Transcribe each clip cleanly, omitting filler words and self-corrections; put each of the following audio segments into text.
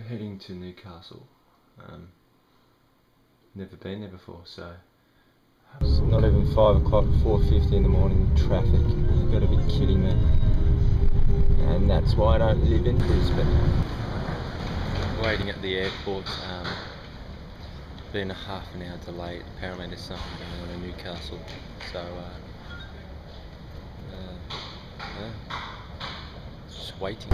heading to Newcastle. Never been there before, so it's not even 5 o'clock, 4:50 in the morning, traffic. You've got to be kidding me. And that's why I don't live in Brisbane. Waiting at the airport, been a half an hour delayed. Apparently there's something going on in Newcastle, so yeah, just waiting.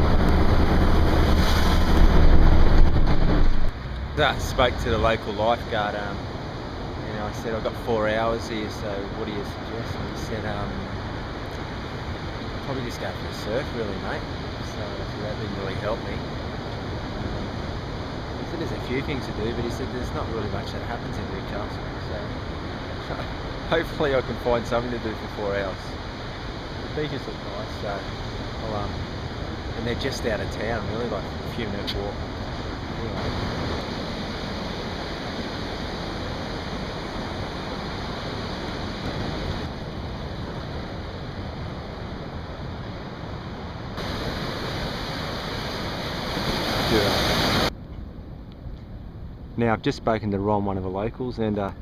I spoke to the local lifeguard, I said I've got 4 hours here, so what do you suggest? And he said, probably just go for a surf really, mate. So that didn't really help me. He said there's a few things to do, but he said there's not really much that happens in Newcastle, so hopefully I can find something to do for 4 hours. The beaches look nice, so and they're just out of town, really, like a few minute walk. Anyway. Now I've just spoken to Ron, one of the locals, and I've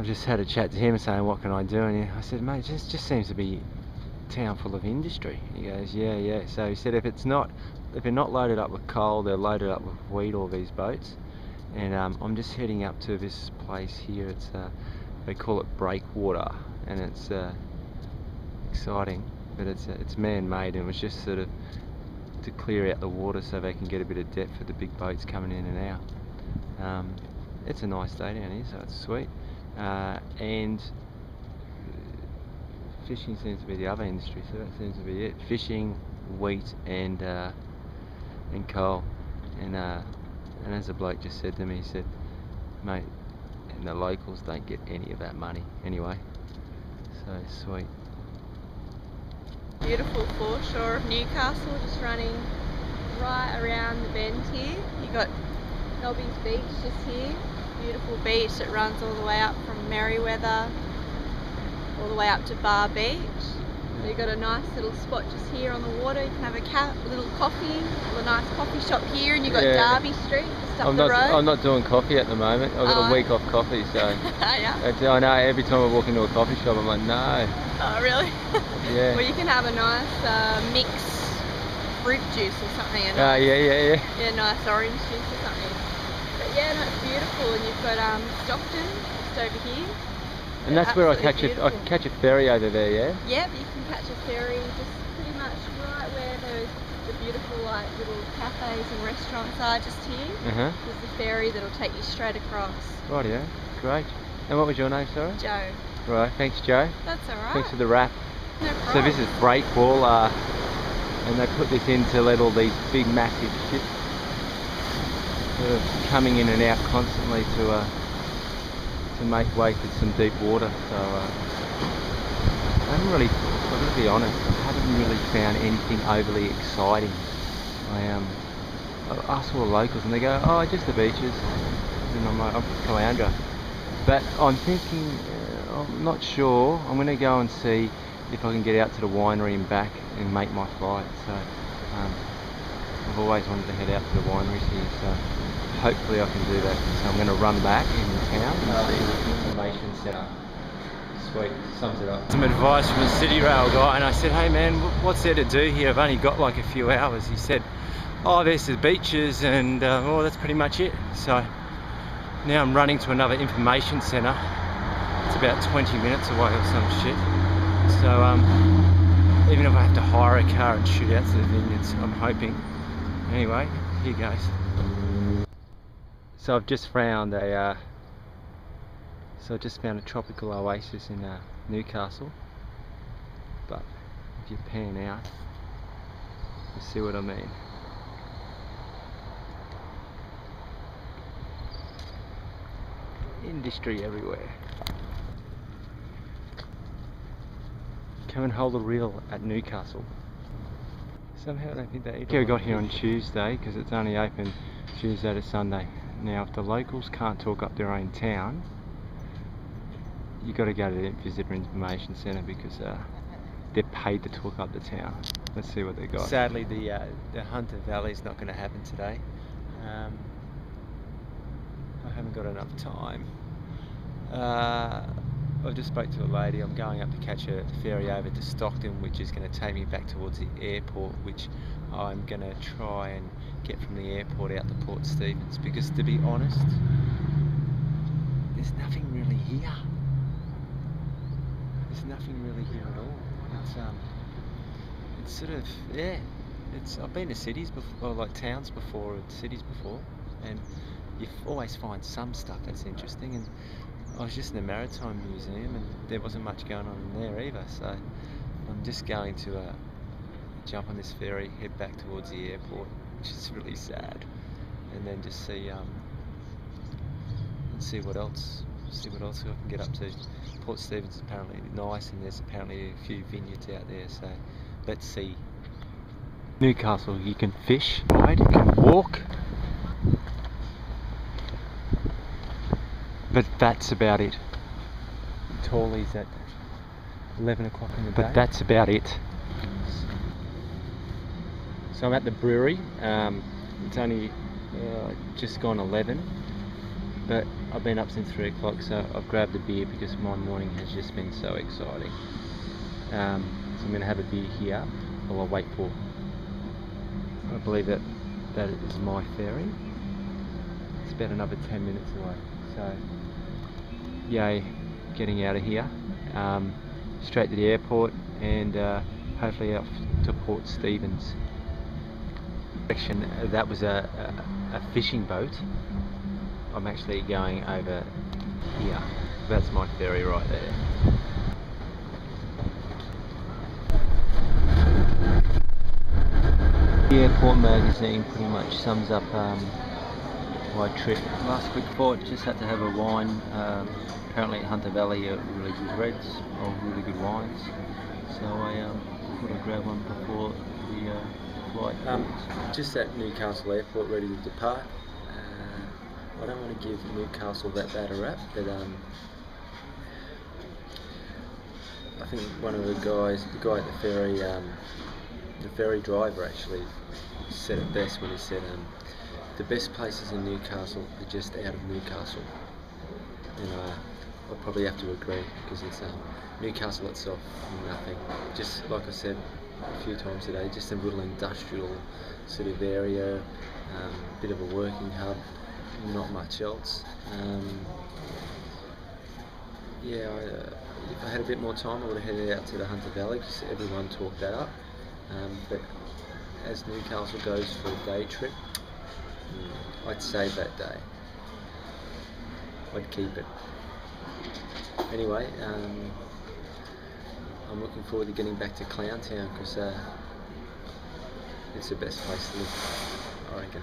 just had a chat to him saying what can I do, and I said, mate, it just seems to be a town full of industry. He goes, yeah. So he said if they're not loaded up with coal, they're loaded up with wheat, all these boats. And I'm just heading up to this place here. It's they call it breakwater, and it's exciting, but it's man-made, and it was just sort of to clear out the water so they can get a bit of depth for the big boats coming in and out. It's a nice day down here, so it's sweet. And fishing seems to be the other industry, so that seems to be it. Fishing, wheat, and coal. And as the bloke just said to me, he said, mate, and the locals don't get any of that money anyway. So sweet. Beautiful foreshore of Newcastle, just running right around the bend here. You got Nobby's Beach just here, beautiful beach that runs all the way up from Merriweather, all the way up to Bar Beach. So you got a nice little spot just here on the water. You can have a little coffee, a nice coffee shop here, and you got Derby Street just up the road. I'm not doing coffee at the moment. I've got a week off coffee, so yeah. I know every time I walk into a coffee shop, I'm like, no. Oh really? Yeah. Well, you can have a nice mixed fruit juice or something. Yeah. Yeah, nice orange juice or something. But yeah, no, it's beautiful, and you've got Stockton just over here. And that's where I can catch a ferry over there, yeah? Yep, you can catch a ferry just pretty much right where the beautiful little cafes and restaurants are just here. There's the ferry that'll take you straight across. Rightio, great. And what was your name, sorry? Joe. Right, thanks Joe. That's alright. Thanks for the wrap. No problem. So this is Breakwall, and they put this in to let all these big massive ships sort of coming in and out constantly to make way for some deep water. So I've got to be honest, I haven't really found anything overly exciting. I asked all the locals and they go, oh, just the beaches, and I'm like, I'm from Caloundra. But I'm thinking, I'm not sure, I'm going to go and see if I can get out to the winery and back and make my flight. So I've always wanted to head out to the wineries here, so hopefully I can do that. So I'm going to run back into town and see the information centre. Sweet, sums it up. Some advice from a City Rail guy, and I said, hey man, what's there to do here? I've only got like a few hours. He said, oh, there's the beaches, and oh, that's pretty much it. So now I'm running to another information centre. It's about 20 minutes away or some shit. So even if I have to hire a car and shoot out to the vineyards, I'm hoping. Anyway, here goes. So I've just found a tropical oasis in Newcastle. But if you pan out, you see what I mean. Industry everywhere. Come and hold a reel at Newcastle. Somehow I don't think they even... I got here on Tuesday because it's only open Tuesday to Sunday. Now if the locals can't talk up their own town, you got to go to the Visitor Information Centre because they're paid to talk up the town. Let's see what they got. Sadly, the Hunter Valley is not going to happen today. I haven't got enough time. I just spoke to a lady. I'm going up to catch a ferry over to Stockton, which is going to take me back towards the airport, which I'm going to try and get from the airport out to Port Stephens, because to be honest, there's nothing really here. There's nothing really here at all. It's sort of, yeah, I've been to cities before, or like towns before, or cities before, and you always find some stuff that's interesting. And I was just in the Maritime Museum, and there wasn't much going on in there either. So I'm just going to jump on this ferry, head back towards the airport, which is really sad, and then just see what else. See what else I can get up to. Port Stephens is apparently nice, and there's apparently a few vineyards out there. So let's see. Newcastle, you can fish, ride, you can walk, but that's about it. Tallies at 11 o'clock in the day. But that's about it. So I'm at the brewery. It's only just gone 11, but I've been up since 3 o'clock, so I've grabbed a beer because my morning has just been so exciting. So I'm going to have a beer here while I wait for, I believe that is my ferry. It's about another 10 minutes away. So, yay, getting out of here. Straight to the airport, and hopefully off to Port Stephens. That was a fishing boat. I'm actually going over here. That's my ferry right there. The Airport magazine pretty much sums up my trip. Last quick thought, just had to have a wine. Apparently at Hunter Valley are really good reds, or really good wines. So I thought I'd grab one before the flight. Just at Newcastle Airport, ready to depart. I don't want to give Newcastle that bad a rap, but I think one of the guy at the ferry driver actually said it best when he said the best places in Newcastle are just out of Newcastle. And I'll probably have to agree, because it's Newcastle itself, nothing. Just like I said a few times today, just a little industrial sort of area, bit of a working hub. Not much else. If I had a bit more time, I would have headed out to the Hunter Valley, because everyone talked that up. But as Newcastle goes for a day trip, I'd save that day. I'd keep it. Anyway, I'm looking forward to getting back to Clowntown, because it's the best place to live, I reckon.